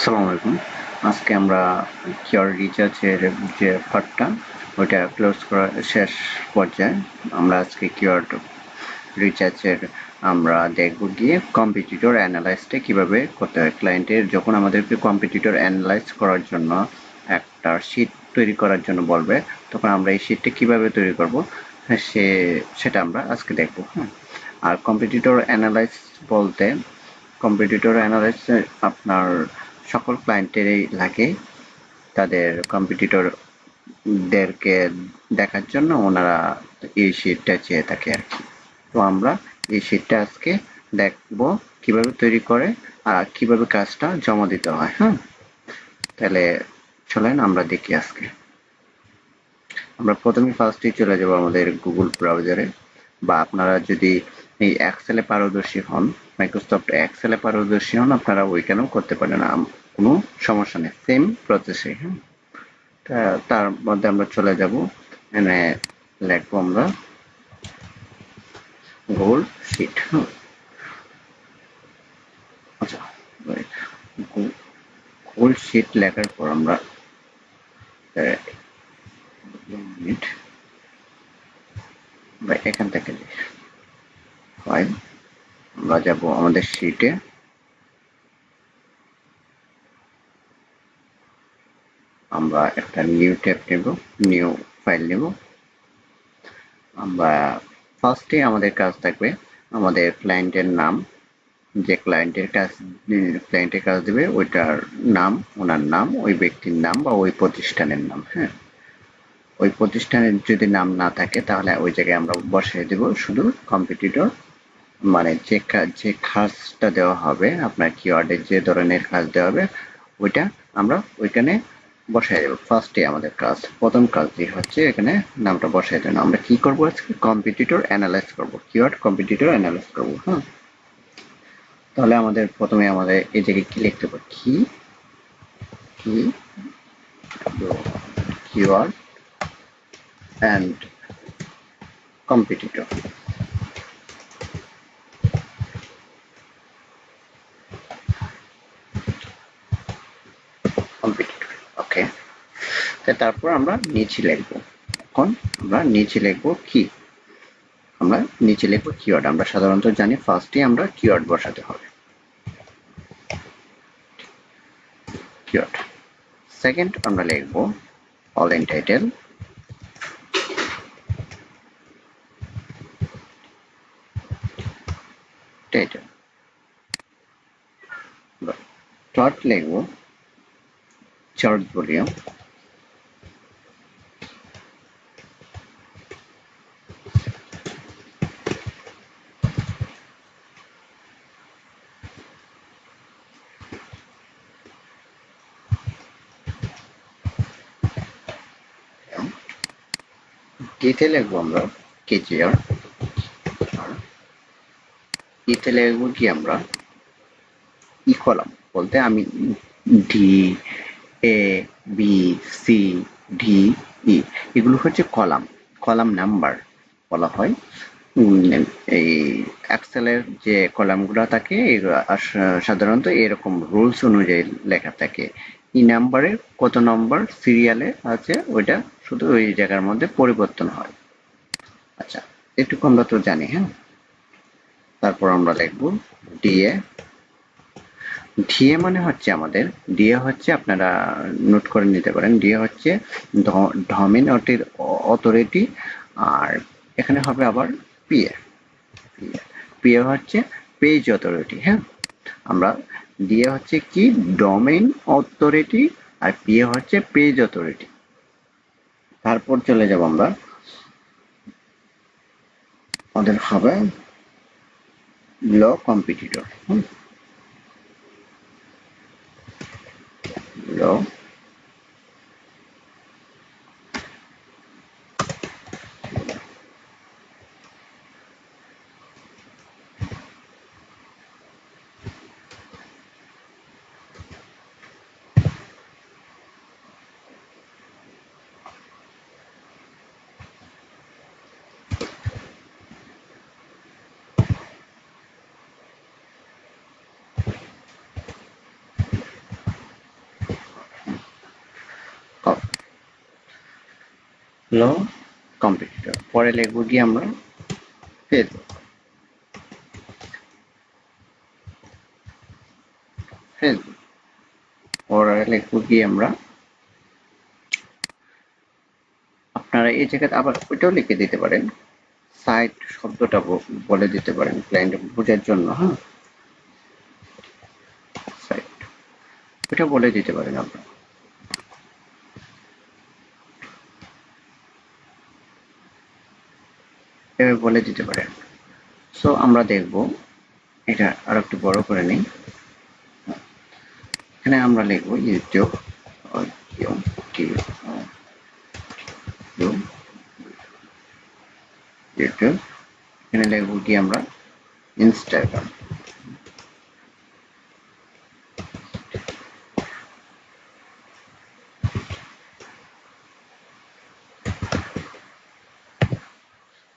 আসসালামু আলাইকুম। আজকে আমরা কিওর রিচার্জের যে পার্টটা ওইটা ক্লোজ করার শেষ পর্যায়ে। আমরা আজকে কিওর রিচার্জের আমরা দেখব গিয়ে কম্পিটিটর অ্যানালাইসটা কিভাবে করতে হয়। ক্লায়েন্টের যখন আমাদেরকে কম্পিটিটর অ্যানালাইজ করার জন্য একটা শিট তৈরি করার জন্য বলবে, তখন আমরা এই শিটটা কিভাবে তৈরি করব সেটা আমরা আজকে দেখব। আর কম্পিটিটর অ্যানালাইজ বলতে কম্পিটিটর অ্যানালাইজ আপনার সকল ক্লায়েন্টেরই লাগে। তাদের কম্পিটিটরদেরকে দেখার জন্য ওনারা এই শিটটা চেয়ে থাকে আর কি। তো আমরা এই শিটটা আজকে দেখব কিভাবে তৈরি করে আর কিভাবে কাজটা জমা দিতে হয়। তাহলে চলেন আমরা দেখি আজকে। আমরা প্রথমে ফার্স্টেই চলে যাব আমাদের গুগল ব্রাউজারে, বা আপনারা যদি এই এক্সেলে পারদর্শী হন, মাইক্রোসফট এক্সেলে পারদর্শী হন, আপনারা ওইখানেও করতে পারেন, কোনো সমস্যা নেই, সেম প্রসেসে। তার মধ্যে আমরা চলে যাব, এখানে লিখবো আমরা গুগল শিট। আচ্ছা, গুগল শিট লেখার পর আমরা মিনিট এখান থেকে ফাইল আমরা যাব আমাদের শিটে। আমরা একটা নিউ ট্যাব নেব, নিউ ফাইল নেব। আমরা ফার্স্টে আমাদের কাজ থাকবে আমাদের ক্লায়েন্টের নাম, যে ক্লায়েন্টের কাজ দেবে ওইটার নাম, ওনার নাম, ওই ব্যক্তির নাম বা ওই প্রতিষ্ঠানের নাম। ওই প্রতিষ্ঠানের যদি নাম না থাকে তাহলে ওই জায়গায় আমরা বসিয়ে দেব শুধু কম্পিটিটর, মানে যে কাজটা দেওয়া হবে, আপনার কিওয়ার্ডের যে ধরনের কাজ দেওয়া হবে ওইটা আমরা ওইখানে বসাই দেব। ফার্স্টে আমাদের কাজ, প্রথম কাজটি হচ্ছে এখানে নামটা বসাই দেব। আমরা কি করব আজকে? কম্পিটিটর অ্যানালাইজ করব, কিওয়ার্ড কম্পিটিটর অ্যানালাইজ করব। তাহলে আমাদের প্রথমে আমাদের এই জায়গায় কি লিখতে হবে? কি কিওয়ার্ড অ্যান্ড কম্পিটিটর। কম্পিটিটর, ওকে। তারপর আমরা নিচে লিখবো, এখন আমরা নিচে লিখবো কি, আমরা নিচে লিখবো কিওয়ার্ড। আমরা সাধারণত জানি ফার্স্টে আমরা কিওয়ার্ড বসাতে হবে, কিওয়ার্ড। সেকেন্ড আমরা লিখবো all in title, title. Third লিখবো চার্জ ভলিউম, কিতে লিখবো আমরা কেজিআর, ইতে লিখবো কি আমরা ই কলাম, বলতে আমি ডি, এ, বি, সি, ডি, ই, এগুলো হচ্ছে কলাম, কলাম নাম্বার বলা হয়। এই এক্সেলের যে কলামগুলো থাকে সাধারণত এরকম রুলস অনুযায়ী লেখা থাকে। ই নাম্বারে কত নম্বর সিরিয়ালে আছে ওইটা শুধু ওই জায়গার মধ্যে পরিবর্তন হয়। আচ্ছা, এটুকু আমরা তো জানি। তারপর আমরা লিখবো ডিএ। ডিএ মানে হচ্ছে আমাদের, ডিএ হচ্ছে, আপনারা নোট করে নিতে পারেন, ডিএ হচ্ছে ডোমেইন অথরিটি, আর এখানে হবে আবার পিএ। পিএ হচ্ছে পেজ অথরিটি। আমরা ডিএ হচ্ছে কি ডোমেইন অথরিটি, আর পিএ হচ্ছে পেজ অথরিটি। তারপর চলে যাব আমরা, আমাদের হবে ল কম্পিটিটর। ল হলো কম্পিটিটর। পরে লিখবো কি আমরা ফেসবুক। ফেসবুক পরে লিখবো কি আমরা, আপনারা এই জায়গাতে আবার ওইটাও লিখে দিতে পারেন, সাইট শব্দটা বলে দিতে পারেন ক্লায়েন্ট বোঝার জন্য। হ্যাঁ, সাইট ওইটা বলে দিতে পারেন আপনারা, এভাবে বলে দিতে পারেন। সো আমরা দেখব, এটা আর একটু বড় করে নিই। এখানে আমরা লিখবো ইউটিউব, ইউটিউব। এখানে লিখবো কি আমরা ইনস্টাগ্রাম।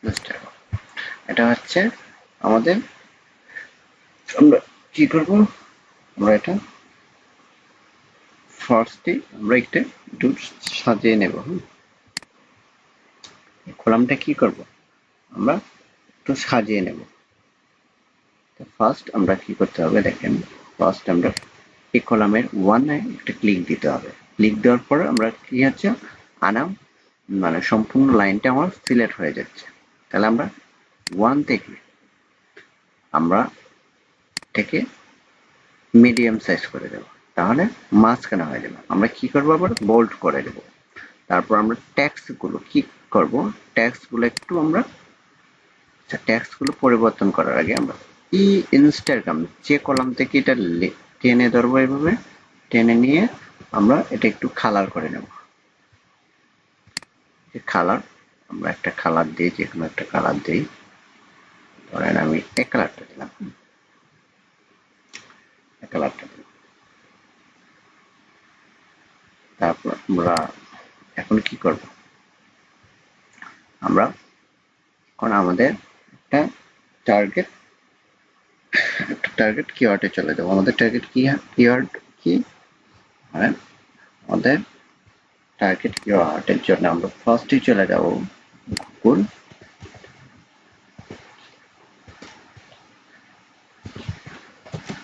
ইনস্টাগ্রাম এটা হচ্ছে আমাদের, আমরা কি করব, আমরা এটা ফার্স্টে আমরা একটু সাজিয়ে নেব। কলামটা কি করব, আমরা একটু সাজিয়ে নেব। ফার্স্ট আমরা কি করতে হবে দেখেন, ফার্স্ট আমরা এই কলামের ওয়ানে একটা ক্লিক দিতে হবে। ক্লিক দেওয়ার পরে আমরা কি হচ্ছে, আনাম মানে সম্পূর্ণ লাইনটা আমার সিলেক্ট হয়ে যাচ্ছে। তাহলে আমরা ওয়ান থেকে আমরা এটাকে মিডিয়াম সাইজ করে দেব, তাহলে মাঝখানে হয়ে যাবে। আমরা কি করবো, আবার বোল্ড করে দেব। তারপর আমরা ট্যাক্স গুলো কি করব, ট্যাক্স গুলো একটু আমরা, ট্যাক্স গুলো পরিবর্তন করার আগে আমরা ইনস্টাগ্রাম যে কলাম থেকে এটা টেনে ধরবো, এভাবে টেনে নিয়ে আমরা এটা একটু কালার করে নেব। কালার আমরা একটা কালার দিই, যে কোনো একটা কালার দিই, ধরেন আমি এই কালারটা দিলাম, এই কালারটা দিলাম। তারপর আমরা এখন কি করব, আমরা এখন আমাদের একটা টার্গেট, টার্গেট কিওয়ার্ডে চলে যাবো। আমাদের টার্গেট কিওয়ার্ড কি, মানে আমাদের টার্গেট কিওয়ার্ডের জন্য আমরা ফার্স্টে চলে যাব গুগল,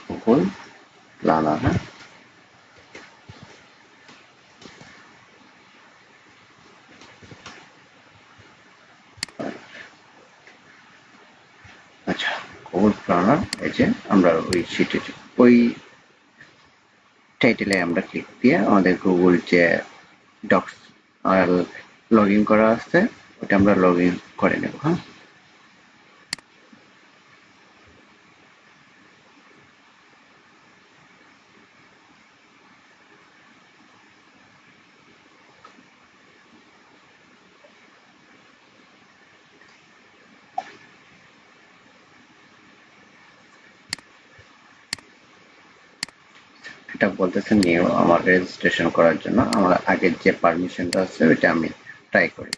গুগল প্ল্যানার। হ্যাঁ, আচ্ছা, গুগল প্ল্যানার, এই যে আমরা ওই শিটে ওই টাইটেলে আমরা ক্লিক দিয়ে আমাদের গুগল যে ডক্স লগ ইন করা আছে ওটা আমরা লগ ইন করে নেব। হ্যাঁ, এটা বলতেছে নিউ আমার রেজিস্ট্রেশন করার জন্য, আমার আগের যে পারমিশনটা আছে ওইটা আমি ট্রাই করি।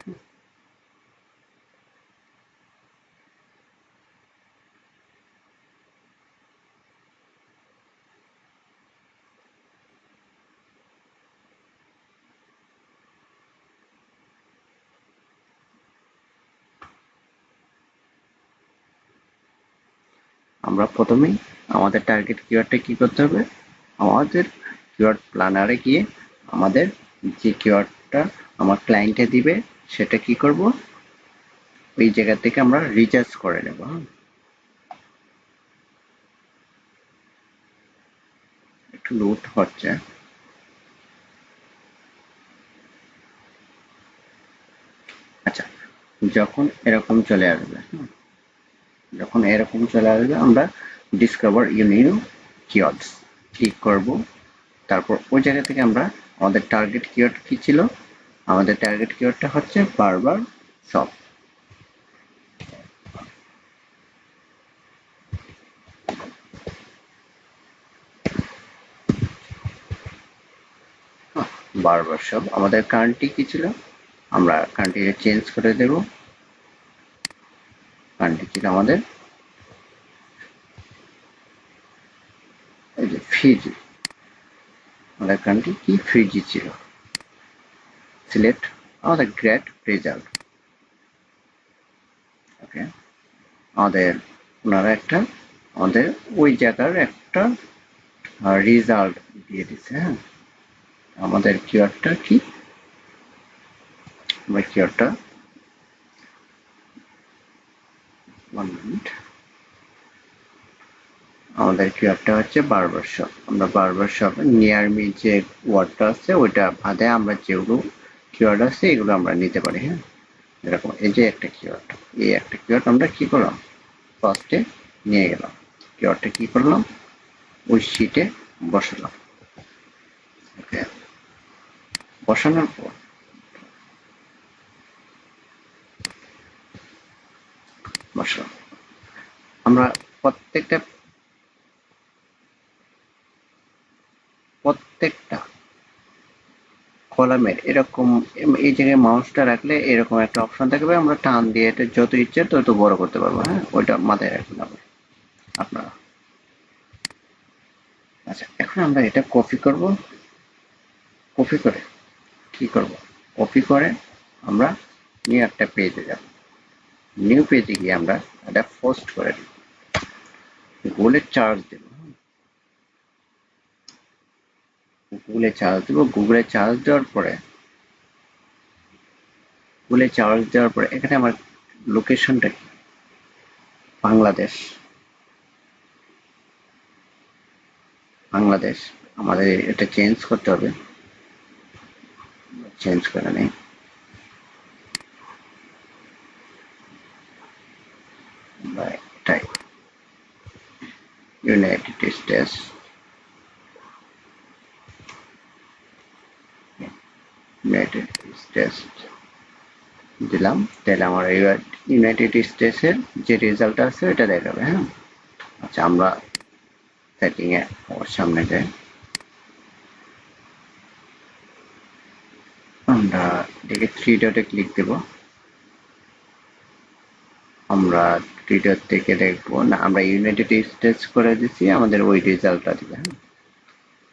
আমরা প্রথমেই আমাদের টার্গেট কিওয়ার্ডটা কি করতে হবে, আমাদের কিওয়ার্ড প্ল্যানারে গিয়ে আমাদের যে কিওয়ার্ডটা আমার ক্লায়েন্টে দিবে সেটা কি করব, ওই জায়গা থেকে আমরা রিচার্জ করে নেব। একটু লোড হচ্ছে। আচ্ছা, যখন এরকম চলে আসবে, যখন এরকম চলে আসবে আমরা ডিসকভার ইউ কিওয়ার্ডস ক্লিক করব। তারপর ওই জায়গা থেকে আমরা আমাদের টার্গেট কিওয়ার্ড কি ছিল, আমাদের টার্গেট কিওয়ার্ডটা হচ্ছে বারবার শপ। বারবার শপ আমাদের কারেন্টটি কি ছিল, আমরা কারেন্টটি চেঞ্জ করে দেব। কারেন্টটি ছিল আমাদের এই যে ফ্রিজি, আমাদের কারেন্টটি কি ফ্রিজি ছিল। সিলেক্ট আমাদের গ্রেট রেজাল্ট। ওকে, আমাদের ওনারা একটা আমাদের ওই জায়গার একটা রেজাল্ট দিয়ে দিচ্ছে। হ্যাঁ, আমাদের কিওয়ার্ডটা কি, আমরা কিওয়ার্ডটা 1 মিনিট, আমাদের কিওয়ার্ডটা হচ্ছে বারবার শপ। আমরা বারবার শপ নিয়ার মি যে ওয়ার্ডটা আছে ওইটা বাদে আমরা যেগুলো কিওয়ার্ড আছে এগুলো আমরা নিতে পারি। হ্যাঁ, এরকম এই যে একটা কিওয়ার্ড, এই একটা কিওয়ার্ড আমরা কি করলাম, ফার্স্টে নিয়ে গেলাম, কিওয়ার্ডটা কি করলাম ওই শিটে বসালাম। ওকে, বসানোর পর বসালাম আমরা প্রত্যেকটা প্রত্যেকটা কলামের এরকম এই জায়গায় মাউসটা রাখলে এরকম একটা অপশন থাকবে, আমরা টান দিয়ে এটা যত ইচ্ছে তত বড় করতে পারবো। হ্যাঁ, ওইটা মাথায় রাখবেন আপনারা। আচ্ছা, এখন আমরা এটা কপি করব, কপি করে কি করব, কপি করে আমরা নিউ একটা পেজে যাব, নিউ পেজে গিয়ে আমরা এটা পোস্ট করে দেব, গুগলে চার্জ দেব, গুগলে চার্জ দেব। গুগলে চার্জ দেওয়ার পরে এখানে আমার লোকেশনটা কি, বাংলাদেশ। বাংলাদেশ আমাদের এটা চেঞ্জ করতে হবে, চেঞ্জ করে নেই। এটাই ইউনাইটেড স্টেটস, ইউনাইটেড স্টেটস দিলাম, তাহলে আমার ইউনাইটেড স্টেটসের যে রেজাল্ট আছে ওটা দেখাবে। হ্যাঁ, আচ্ছা, আমরা সেটিং এ ওর সামনে যাই, আমরা এটাকে 3 ডটে ক্লিক দেব, আমরা 3 ডট থেকে দেখবো না, আমরা ইউনাইটেড স্টেটস করে দিচ্ছি, আমাদের ওই রেজাল্টটা দিবে। হ্যাঁ,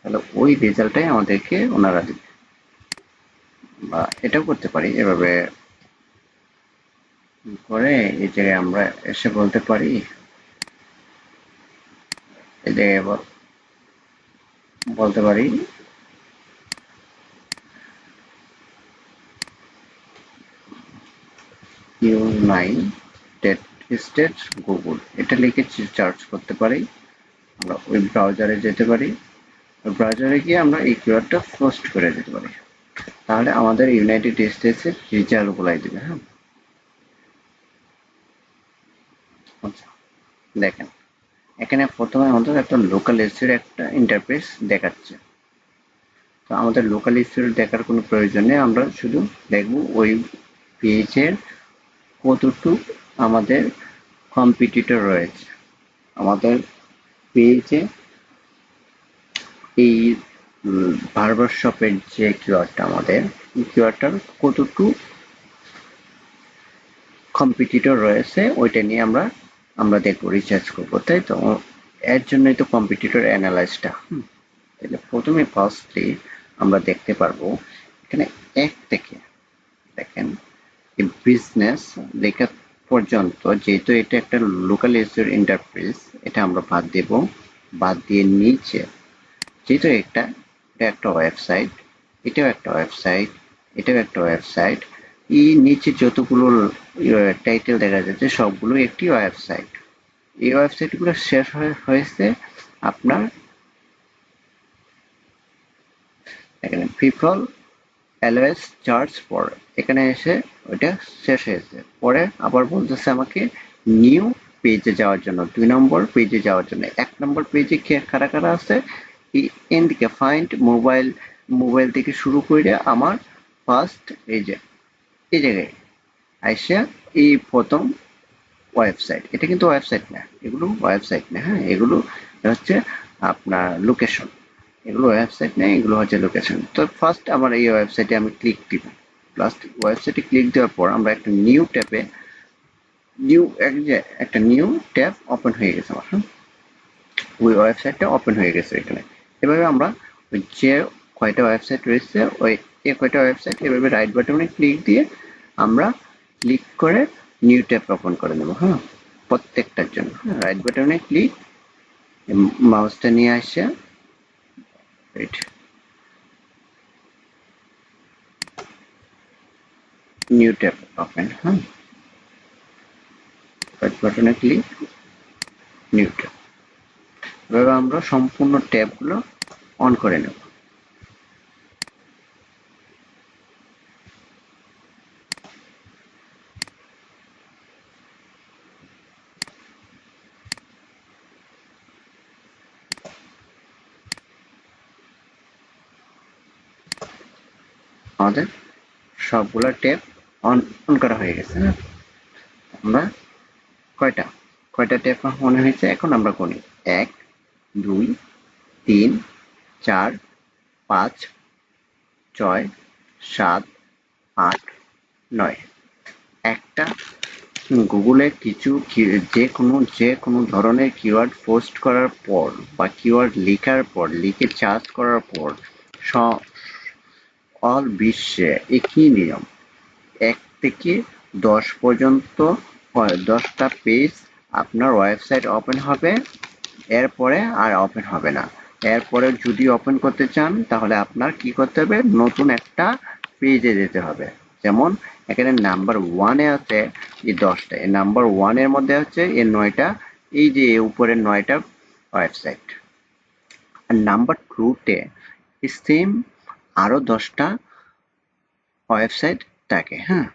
তাহলে ওই রেজাল্টটাই আমাদেরকে ওনারা দিবে। বা এটাও করতে পারি এভাবে করে, এই জায়গায় আমরা এসে বলতে পারি, এই জায়গায় বলতে পারি ইউনাইটেড স্টেটস গুগল, এটা লিখে সার্চ করতে পারি। আমরা ওই ব্রাউজারে যেতে পারি, ওই ব্রাউজারে গিয়ে আমরা এই কিওয়ার্ডটা পোস্ট করে দিতে পারি, তাহলে আমাদের ইউনাইটেড স্টেটসের রেজাল্ট গুলাই দিবে। হ্যাঁ, আচ্ছা, দেখেন এখানে প্রথমে আমাদের একটা লোকাল এসির একটা ইন্টারফেস দেখাচ্ছে। তো আমাদের লোকাল এসির দেখার কোনো প্রয়োজন নেই, আমরা শুধু দেখব ওই পেজের কতটুক আমাদের কম্পিটিটর রয়েছে। আমাদের পেজে এই বারবার শপের যে কিওয়ার্ডটা, আমাদের কিওয়ার্ডটার কতটুকু কম্পিটিটর রয়েছে ওইটা নিয়ে আমরা দেখবো, রিসার্চ করবো, তাই তো। এর জন্যই তো কম্পিটিটর অ্যানালাইসটা। তাহলে প্রথমে ফার্স্টলি আমরা দেখতে পারবো এখানে 1 থেকে দেখেন বিজনেস লেখা পর্যন্ত, যেহেতু এটা একটা লোকাল এসির ইন্টারফেস, এটা আমরা বাদ দেব। বাদ দিয়ে নিচে যেহেতু এটা একটা ওয়েবসাইট, এটাও একটা ওয়েবসাইট, এটাও একটা ওয়েবসাইট, এই নিচে যতগুলো টাইটেল দেখা যাচ্ছে সবগুলো একটি ওয়েবসাইট। এই ওয়েবসাইটগুলো শেষ হয়েছে আপনার এখানে পিপল অলওয়েজ চার্জ ফর, এখানে এসে ওইটা শেষ হয়েছে। পরে আবার বলতেছে আমাকে নিউ পেজে যাওয়ার জন্য, 2 নম্বর পেজে যাওয়ার জন্য। 1 নম্বর পেজে কারা কারা আছে, এন দিকে ফাইন্ড মোবাইল থেকে শুরু করে আমার ফার্স্ট এই জায়গায় আইসা এই প্রথম ওয়েবসাইট, এটা কিন্তু ওয়েবসাইট না, এগুলো ওয়েবসাইট না। হ্যাঁ, এগুলো হচ্ছে আপনার লোকেশন, এগুলো ওয়েবসাইট না, এগুলো হচ্ছে লোকেশন। তো ফার্স্ট আমার এই ওয়েবসাইটে আমি ক্লিক দিব, লাস্ট ওয়েবসাইটে ক্লিক দেওয়ার পর আমরা একটা নিউ ট্যাবে একটা নিউ ট্যাব ওপেন হয়ে গেছে আমার। ওই ওয়েবসাইটটা ওপেন হয়ে গেছে এখানে। এভাবে আমরা ওই যে কয়টা ওয়েবসাইট রয়েছে ওই এই কয়টা ওয়েবসাইট এভাবে রাইট বাটনে ক্লিক দিয়ে আমরা ক্লিক করে নিউ ট্যাব ওপেন করে নেব। হ্যাঁ, প্রত্যেকটার জন্য রাইট বাটনে ক্লিক, মাউসটা নিয়ে আসে নিউ ট্যাব ওপেন। হ্যাঁ, রাইট বাটনে ক্লিক, নিউ ট্যাব। এভাবে আমরা সম্পূর্ণ ট্যাবগুলো অন করে নেব। আমাদের সবগুলো ট্যাব অন অন করা হয়ে গেছে। হ্যাঁ, আমরা কয়টা কয়টা ট্যাব মনে হয়েছে এখন আমরা গুনি। 1 2 3 4 5 6 7 8 9। একটা গুগলে কিছু যে কোনো ধরনের কিওয়ার্ড পোস্ট করার পর বা কিওয়ার্ড লেখার পর লিখে সার্চ করার পর অল বিশ্বে একই নিয়ম। 1 থেকে 10 পর্যন্ত 10টা পেজ আপনার ওয়েবসাইট ওপেন হবে, এরপরে আর ওপেন হবে না। এরপরে যদি ওপেন করতে চান তাহলে আপনার কি করতে হবে, নতুন একটা পেজে যেতে হবে। যেমন এখানে নাম্বার 1-এ আছে এই 10টা, এই নাম্বার 1-এর মধ্যে হচ্ছে এই 9টা, এই যে উপরের 9টা ওয়েবসাইট। আর নাম্বার 2-তে সেম আরো 10টা ওয়েবসাইট থাকে। হ্যাঁ,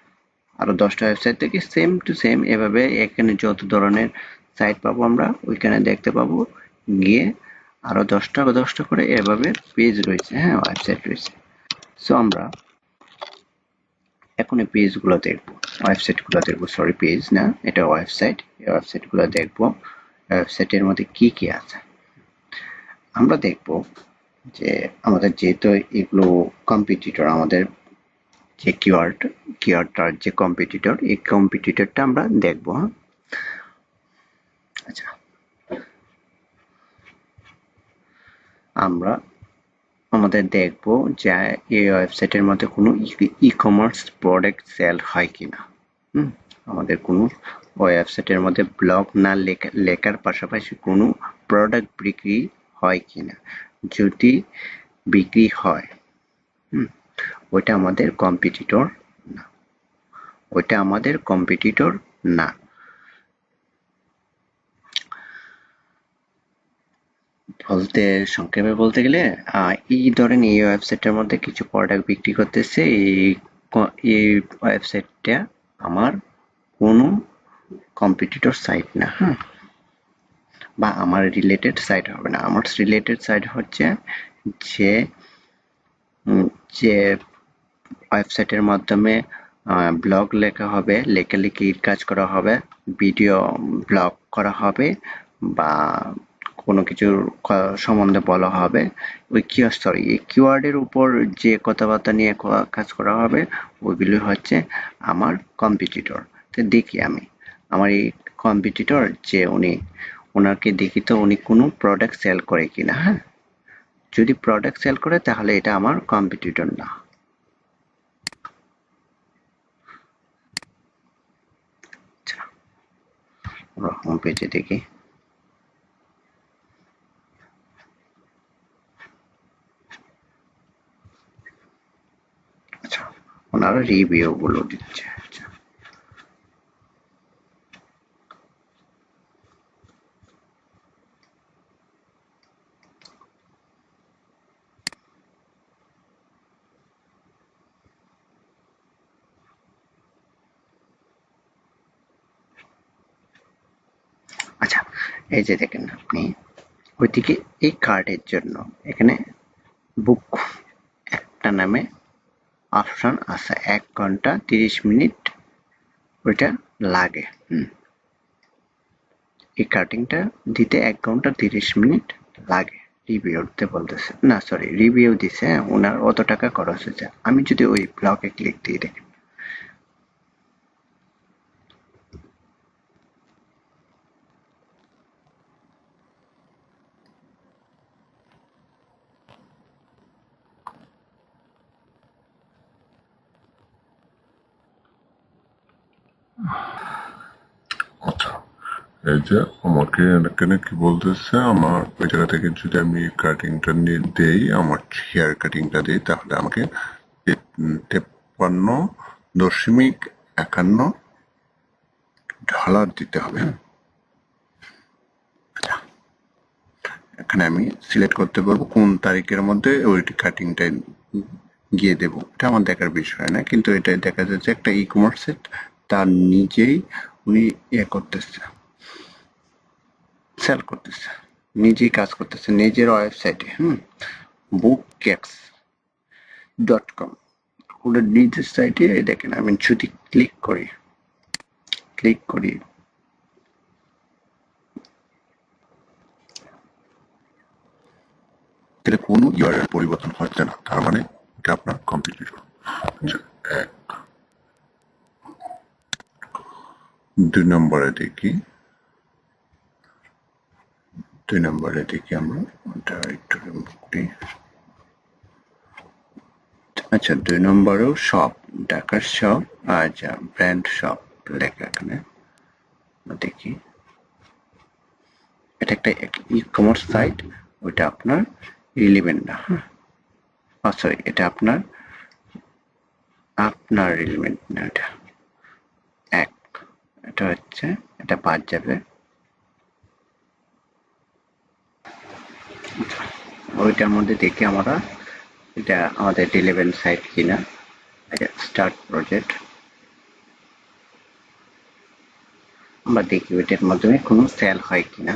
আরো 10টা ওয়েবসাইট থেকে সেম টু সেম এভাবে এখানে যত ধরনের সাইট পাবো আমরা ওইখানে দেখতে পাবো। গিয়ে আরো 10টা করে এভাবে পেজ রয়েছে, হ্যাঁ, ওয়েবসাইট রয়েছে। সো আমরা এখন এই পেজগুলো দেখবো, ওয়েবসাইটগুলো দেখবো, সরি পেজ না, এটা ওয়েবসাইট। এই ওয়েবসাইটগুলো দেখবো, ওয়েবসাইটের মধ্যে কি কি আছে আমরা দেখবো। যে আমাদের যেহেতু এগুলো কম্পিটিটর, আমাদের যে কিওয়ার্ডটার যে কম্পিটিটর, এই কম্পিটিটরটা আমরা দেখবো। হ্যাঁ, আচ্ছা, আমরা আমাদের দেখবো যে এই ওয়েবসাইটের মধ্যে কোনো ই-কমার্স প্রোডাক্ট সেল হয় কিনা। আমাদের কোনো ওয়েবসাইটের মধ্যে ব্লগ না লেখার পাশাপাশি কোনো প্রোডাক্ট বিক্রি হয় কিনা। যদি বিক্রি হয়, ওইটা আমাদের কম্পিটিটর না, ওইটা আমাদের কম্পিটিটর না। সংক্ষেপে বলতে গেলে এই ধরেন এই ওয়েবসাইটের মধ্যে কিছু প্রোডাক্ট বিক্রি করতেছে, এই ওয়েবসাইটটা আমার কোনো কম্পিটিটর সাইট না। হ্যাঁ, বা আমার রিলেটেড সাইট হবে না। আমার রিলেটেড সাইট হচ্ছে যে যে ওয়েবসাইটের মাধ্যমে ব্লগ লেখা হবে, লেখালেখির কাজ করা হবে, ভিডিও ব্লগ করা হবে, বা কোনো কিছুর সম্বন্ধে বলা হবে। ওই এই কিওয়ার্ডের উপর যে কথাবার্তা নিয়ে কাজ করা হবে ওইগুলো হচ্ছে আমার কম্পিটিটর। তো দেখি আমি আমার এই কম্পিটিটর যে ওনাকে দেখি তো উনি কোনো প্রোডাক্ট সেল করে কিনা। হ্যাঁ, যদি প্রোডাক্ট সেল করে তাহলে এটা আমার কম্পিটিটর না। আচ্ছা, আমরা হোম পেজে দেখি। আচ্ছা, ওনারা রিভিউ গুলো দিচ্ছে। আচ্ছা, আচ্ছা, এই যে দেখেন আপনি ওইদিকে এই কার্ডের জন্য এখানে বুক একটা নামে অপশন আছে, 1 ঘন্টা 30 মিনিট ওইটা লাগে। এই কাটিংটা দিতে 1 ঘন্টা 30 মিনিট লাগে। রিভিউ দিতে বলতেছে না, সরি রিভিউ দিছে, ওনার অত টাকা খরচ হয়েছে। আমি যদি ওই ব্লকে ক্লিক দিয়ে দেখি, এই যে আমাকে এখানে কি বলতেছে, আমার ওই জায়গা থেকে যদি আমি কাটিংটা নিয়ে দেই, আমার হেয়ার কাটিংটা দিই, তাহলে আমাকে 53.51 ডলার দিতে হবে। এখানে আমি সিলেক্ট করতে পারবো কোন তারিখের মধ্যে ওই কাটিংটা গিয়ে দেব, এটা আমার দেখার বিষয় না, কিন্তু এটা দেখা যাচ্ছে একটা ই কমার্সের তার নিজেই উনি করতেছে, সেল করতেছে, নিজেই কাজ করতেছে নিজের ওয়েবসাইটে। bookcats.com ওটা নিজের সাইটে। দেখেন আমি যদি ক্লিক করি তাহলে কোনো ইউআরএল পরিবর্তন হচ্ছে না, তার মানে এটা আপনার কম্পিটিটর। আচ্ছা, 2 নম্বরে দেখি আমরা ওটা একটু রিমুভ করি। আচ্ছা, 2 নম্বরেও শপ, ঢাকার শপ, আচ্ছা ব্র্যান্ড শপ লেখা এখানে দেখি। এটা একটা ই কমার্স সাইট, ওইটা আপনার রিলেভেন্ট না। সরি, এটা আপনার রিলেভেন্ট না, এটা হচ্ছে, এটা বাদ যাবে। ওইটার মধ্যে দেখি আমরা এটা আমাদের রিলেভেন্ট সাইট কিনা। স্টার্ট প্রজেক্ট আমরা দেখি ওইটার মাধ্যমে কোনো সেল হয় কিনা।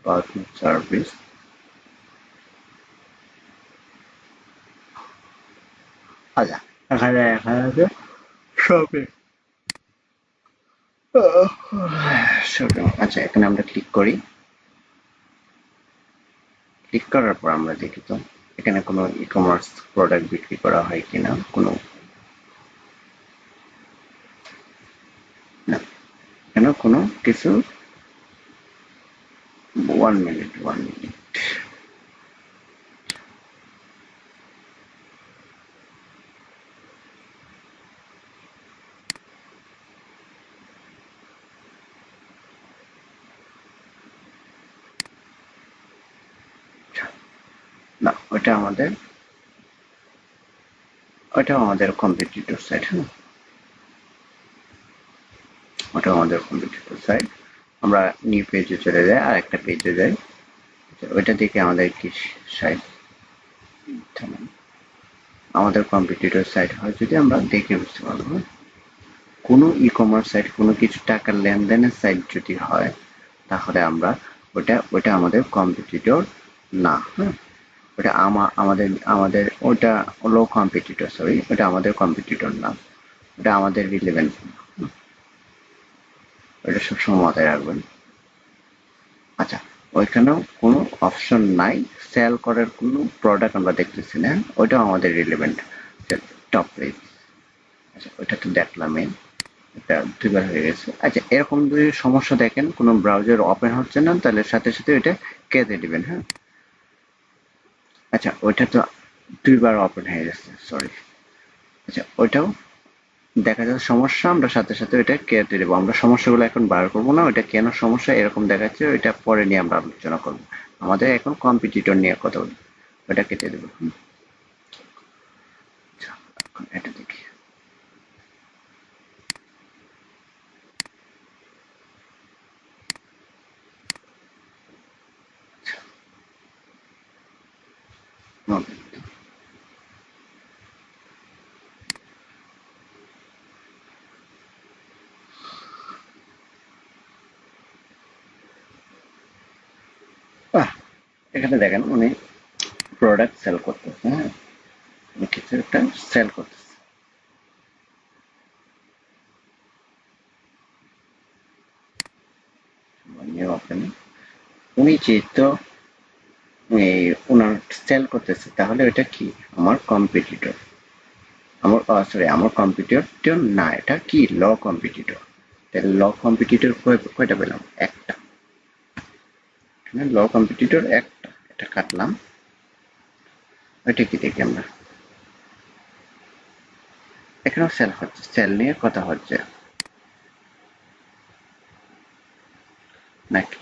পার্টনার সার্ভিস, আচ্ছা এখানে দেখা যাচ্ছে শপে, আচ্ছা এখানে আমরা ক্লিক করার পর আমরা দেখি তো এখানে কোনো ই কমার্স প্রোডাক্ট বিক্রি করা হয় কিনা। কোনো না, এখানে কোনো কিছু। 1 মিনিট না, ওটা আমাদের কম্পিটিটর সাইট। ওটা আমাদের কম্পিটিটর সাইট। আমরা নিউ পেজে চলে যাই, আর একটা পেজে যাই, ওইটা দেখে আমাদের কি সাইট, আমাদের কম্পিটিটর সাইট হয় যদি আমরা দেখে বুঝতে পারবো। কোনো ই কমার্স সাইট, কোনো কিছু টাকার লেনদেনের সাইট যদি হয়, তাহলে আমরা ওটা আমাদের কম্পিটিটর না। ওটা আমাদের আমাদের ওটা লো কম্পিটিটর, সরি ওটা আমাদের কম্পিটিটর না, ওটা আমাদের রিলেভেন্ট। ওটা সবসময় মাথায় রাখবেন। আচ্ছা, ওইখানেও কোনো অপশন নাই, সেল করার কোনো প্রোডাক্ট আমরা দেখতেছি না, ওইটাও আমাদের রিলেভেন্ট। টপ পেজ, আচ্ছা ওইটা তো দেখলামই, এটা 2বার হয়ে গেছে। আচ্ছা, এরকম যদি সমস্যা দেখেন কোনো ব্রাউজার ওপেন হচ্ছে না, তাহলে সাথে সাথে ওইটা কেটে দিবেন। আচ্ছা ওইটা তো 2বার ওপেন হয়ে গেছে, সরি। আচ্ছা ওইটাও দেখা যাচ্ছে সমস্যা, আমরা সাথে সাথে ওইটা কেটে দেবো। আমরা সমস্যাগুলো এখন বার করবো না, ওইটা কেন সমস্যা এরকম দেখাচ্ছে ওইটা পরে নিয়ে আমরা আলোচনা করবো। আমাদের এখন কম্পিটিটর নিয়ে কথা বলি, ওইটা কেটে দেবো। আচ্ছা, এখন এটা দেখি। এখানে দেখেন উনি প্রোডাক্ট সেল করতেছে। উনি কিছু একটা সেল করতেছে। উনি যেহেতু ওনার সেল করতেছে, তাহলে ওইটা কি আমার কম্পিটিটর। আমার কম্পিটিটর না, এটা কি ল কম্পিটিটর। তাহলে ল কম্পিটিটর কয়টা পেলাম, একটা। ল কম্পিটিটর একটা, এটা কাটলাম। ওইটা কি দেখি আমরা, এখানেও সেল হচ্ছে, সেল নিয়ে কথা হচ্ছে নাকি?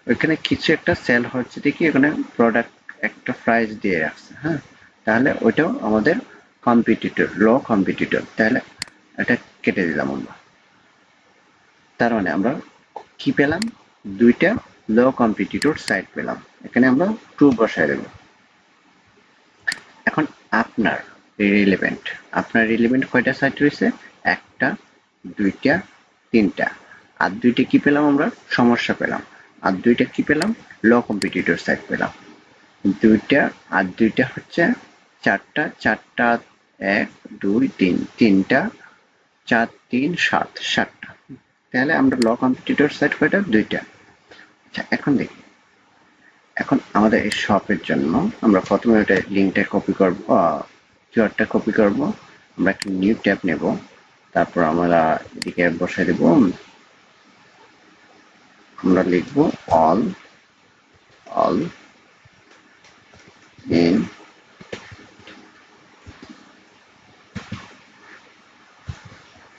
ওইখানে কিছু একটা সেল হচ্ছে দেখি, এখানে প্রোডাক্ট একটা প্রাইস দিয়ে রাখছে, হ্যাঁ, তাহলে ওইটাও আমাদের কম্পিটিটর, লো কম্পিটিটর, তাহলে এটা কেটে দিলাম আমরা। তার মানে আমরা কি পেলাম, দুইটা লো কম্পিটিটর সাইট পেলাম, এখানে আমরা ট্রু বসায় দেব। এখন আপনার রিলেভেন্ট, আপনার রিলেভেন্ট কয়টা সাইট রয়েছে, একটা, দুইটা, তিনটা, আর দুইটা কি পেলাম আমরা, সমস্যা পেলাম, আর দুইটা কি পেলাম, লো কম্পিটিটর সাইট পেলাম, দুইটা, আর দুইটা হচ্ছে চারটা, চারটা, এক, দুই, তিন, তিনটা, চার, তিন, সাত, সাতটা, তাহলে আমরা ল কম্পিটিটর সাইট কয়টা, দুইটা। আচ্ছা এখন দেখি, এখন আমাদের এই শপের জন্য আমরা প্রথমে ওটা লিঙ্কটা কপি করব, কিওয়ার্ডটা কপি করব, আমরা একটা নিউ ট্যাব নেব, তারপর আমরা এদিকে বসাই দেব, আমরা লিখব all, all in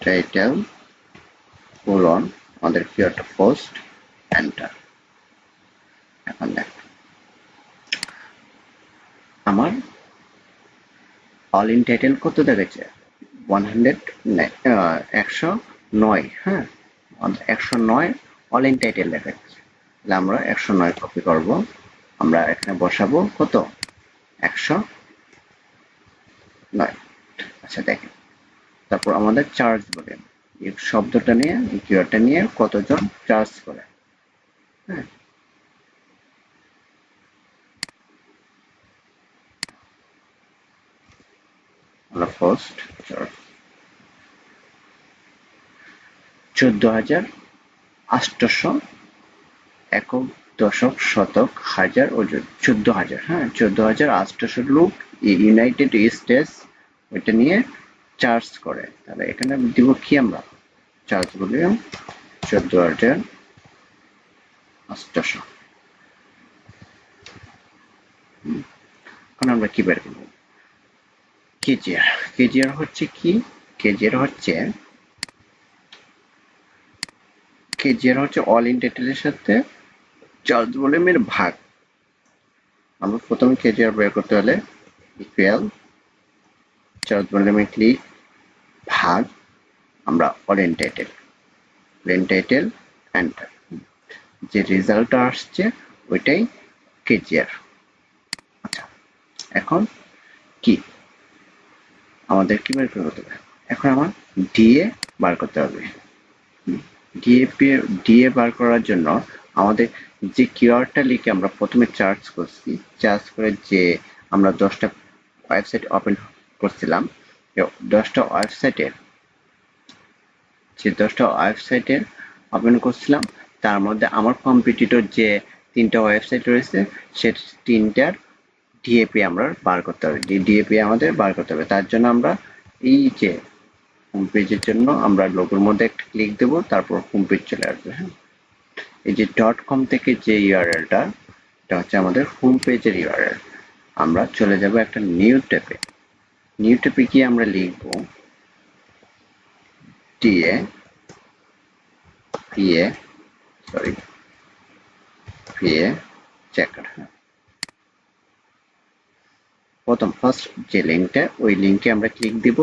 title colon, আমাদের কিওয়ার্ডটা পোস্ট, এন্টার। এখন দেখ আমার অল ইন টাইটেল কত দেখাচ্ছে, 109, হ্যাঁ, 109 অল ইন টাইটেল দেখাচ্ছে, তাহলে আমরা 109 কপি করব, আমরা এখানে বসাবো কত, 109। আচ্ছা দেখেন, তারপর আমাদের চার্জ বলেন, এই শব্দটা নিয়ে, এই কিওয়ার্ডটা নিয়ে কতজন চার্জ করে, হ্যাঁ, আমরা ফার্স্ট চার্জ 14,800 একক, দশক, শতক, হাজার, ওজন, 14,000, হ্যাঁ, 14,800 লোক ইউনাইটেড স্টেটস ওইটা নিয়ে চার্জ করে, তাহলে এখানে দিব কি আমরা, চার্জ ভলিউম 14,800। এখন আমরা কি বের করবো, কেজিআর, কেজিআর হচ্ছে কি, কেজিআর হচ্ছে, কেজিআর হচ্ছে অল ইন টাইটেলের সাথে চার্জ ভলিউমের ভাগ। আমরা প্রথমে কেজিআর বের করতে হলে ইকুয়াল চার্জ ভলিউমে ক্লিক, ভাগ, আমরা all in title, plain title, enter, যে রেজাল্টটা আসছে ওইটাই কেজিআর। আচ্ছা এখন কি আমাদের কি বের করতে হবে, এখন আমার ডিএ বার করতে হবে। ডিএ বার করার জন্য আমাদের যে কিওয়ার্ডটা লিখে আমরা প্রথমে চার্জ করছি, চার্জ করে যে আমরা 10টা ওয়েবসাইট ওপেন করছিলাম, 10টা ওয়েবসাইটের, যে 10টা ওয়েবসাইটের ওপেন করছিলাম, তার মধ্যে আমার কম্পিটিটর যে 3টা ওয়েবসাইট রয়েছে, সে 3টার ডিএপি আমরা বার করতে হবে, ডিএপি আমাদের বার করতে হবে। তার জন্য আমরা এই যে হোম পেজের জন্য আমরা লোগোর মধ্যে একটা ক্লিক দেব, তারপর হোম পেজ চলে আসবে, হ্যাঁ, এই যে .com থেকে যে ইউআরএলটা, এটা হচ্ছে আমাদের হোম পেজের ইউআরএল। আমরা চলে যাব একটা নিউ ট্যাবে, নিউ ট্যাবে গিয়ে আমরা লিখব TA PA, sorry, PA checker, হ্যাঁ, প্রথম ফার্স্ট যে লিঙ্কটা, ওই লিঙ্কে আমরা ক্লিক দিব,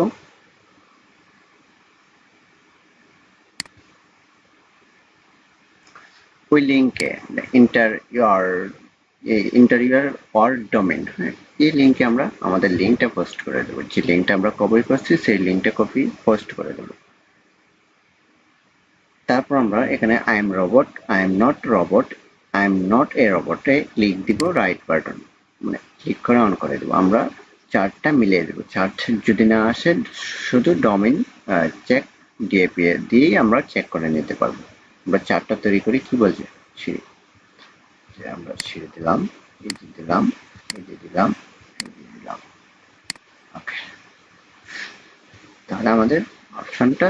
ওই লিঙ্কে ইন্টার ইউর অর ডোমেন, হ্যাঁ, এই লিঙ্কে আমরা আমাদের লিঙ্কটা পোস্ট করে দেবো, যে লিঙ্কটা আমরা কপি করছি সেই লিঙ্কটা কপি পোস্ট করে দেবো। তারপর আমরা এখানে I am robot, I am not robot, I am not a রোবটে ক্লিক দিব, রাইট বাটন মানে ক্লিক করে অন করে দেবো। আমরা চার্টটা মিলিয়ে দেবো, চার্ট যদি না আসে শুধু ডোমেইন চেক ডিএপি দিয়েই আমরা চেক করে নিতে পারবো। আমরা চার্টটা তৈরি করি, কি বলছে, সিঁড়ি, যে আমরা সিঁড়ি দিলাম, এই যে দিলাম, এই যে দিলাম, এই যে দিলাম, ওকে, তাহলে আমাদের অপশনটা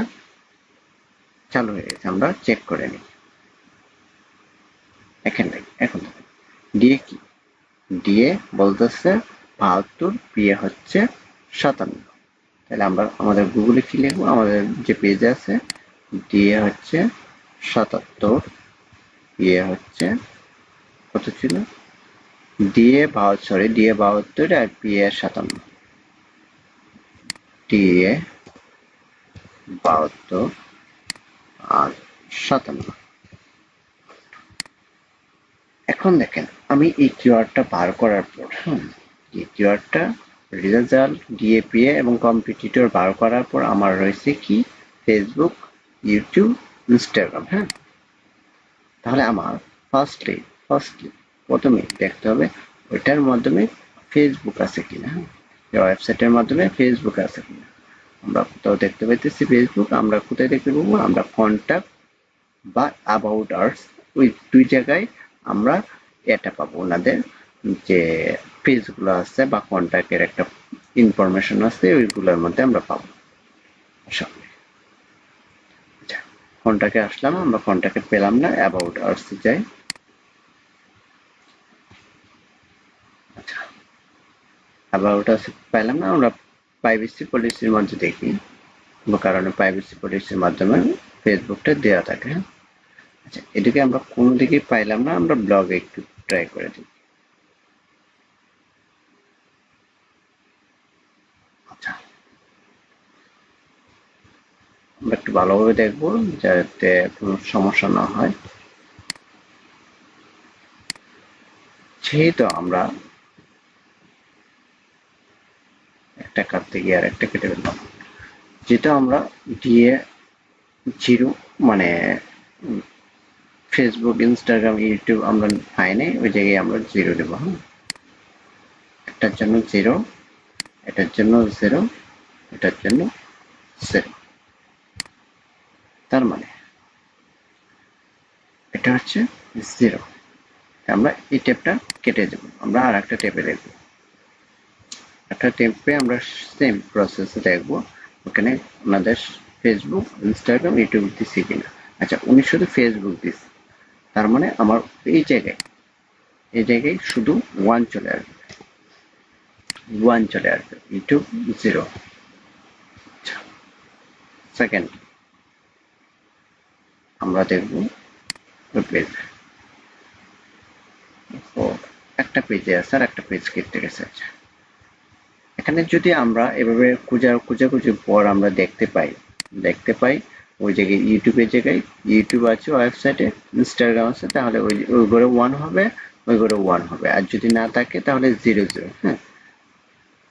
চালু হয়ে গেছে, আমরা চেক করে নিই। এখন দেখেন ডিএ কি? ডিএ বলতেছে 72, পিএ হচ্ছে 57। তাহলে আমরা আমাদের গুগলে কি লিখবো? আমাদের যে পেজে আছে ডিএ হচ্ছে 77, পিএ হচ্ছে কত ছিল? ডিএ 72 আর পিএ 57। ডিএ 72 আর 57। এখন দেখেন আমি এই কিওয়ার্ডটা বার করার পর এই কিওয়ার্ডটা রেজাল্ট ডিএপিএ এবং কম্পিটিটর বার করার পর আমার রয়েছে কি? Facebook, YouTube, Instagram. তাহলে আমার ফার্স্টলি প্রথমে দেখতে হবে ওইটার মাধ্যমে ফেসবুক আছে কিনা, ওয়েবসাইটের মাধ্যমে ফেসবুক আছে কিনা। আমরা কোথাও দেখতে পাইতেছি ফেসবুক, আমরা কোথায় দেখতে পাবো? আমরা কন্টাক্ট বা অ্যাবাউট আস, ওই দুই জায়গায় আমরা এটা পাবো, ওনাদের যে পেজগুলো আছে বা কন্ট্যাক্টের একটা ইনফরমেশন আছে ওইগুলোর মধ্যে আমরা পাবো। আচ্ছা, কন্ট্যাক্টে আসলাম, আমরা কন্ট্যাক্টে পেলাম না, অ্যাবাউট আস যাই। আচ্ছা, অ্যাবাউট আস পেলাম না, আমরা প্রাইভেসি পলিসির মধ্যে দেখি, কারণে প্রাইভেসি পলিসির মাধ্যমে ফেসবুকটা দেওয়া থাকে। আচ্ছা, এটাকে আমরা কোনো দিকে পাইলাম না, আমরা ব্লগে একটু ট্রাই করে দিই। আচ্ছা, আমরা একটু ভালোভাবে দেখবো যাতে কোনো সমস্যা না হয়। যেহেতু আমরা একটা কাটতে গিয়ে আর একটা কেটে ফেললাম, যেহেতু আমরা দিয়ে 0 মানে ফেসবুক, ইনস্টাগ্রাম, ইউটিউব আমরা পাই নাই, ওই জায়গায় আমরা 0 দেবো। এটার জন্য 0, এটার জন্য 0, এটার জন্য 0। তার মানে এটা হচ্ছে 0। আমরা এই টেপটা কেটে দেবো, আমরা আর একটা টেপে দেখবো। একটা টেপে আমরা সেম প্রসেসে দেখবো ওখানে আমাদের ফেসবুক, ইনস্টাগ্রাম, ইউটিউব দিচ্ছি কিনা। আচ্ছা, উনি শুধু ফেসবুক দিচ্ছে, তার মানে আমার এই জায়গায় শুধু 1 চলে আসবে, ইউটিউব 0। সেকেন্ড আমরা দেখবো পেজ, একটা পেজে আছে আর একটা পেজ কেটে গেছে। আচ্ছা, এখানে যদি আমরা এভাবে খোঁজাখুঁজির পর আমরা দেখতে পাই ওই জায়গায় ইউটিউবের জায়গায় ইউটিউব আছে ওয়েবসাইটে, ইনস্টাগ্রাম আছে, তাহলে ওই ঘরে 1 হবে, ওই ঘরে 1 হবে। আর যদি না থাকে তাহলে 0 0,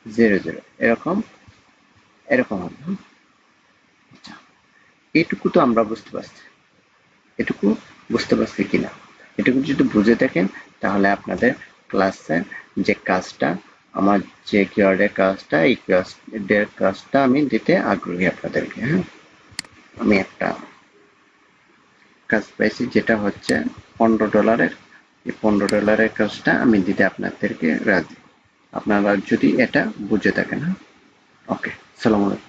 0 0 এরকম হবে। আচ্ছা, এইটুকু তো আমরা বুঝতে পারছি, এটুকু বুঝতে পারছি কিনা? এটুকু যদি বুঝে থাকেন তাহলে আপনাদের ক্লাসের যে কাজটা, আমার যে কিওয়ার্ডের কাজটা, এই কিওয়ার্ডের কাজটা আমি দিতে আগ্রহী আপনাদেরকে। আমি একটা কাজ পাইছি যেটা হচ্ছে $15। এই $15 কাজটা আমি দিতে আপনাদেরকে রাজি, আপনারা যদি এটা বুঝে থাকেন। ওকে, সালাম আলাইকুম।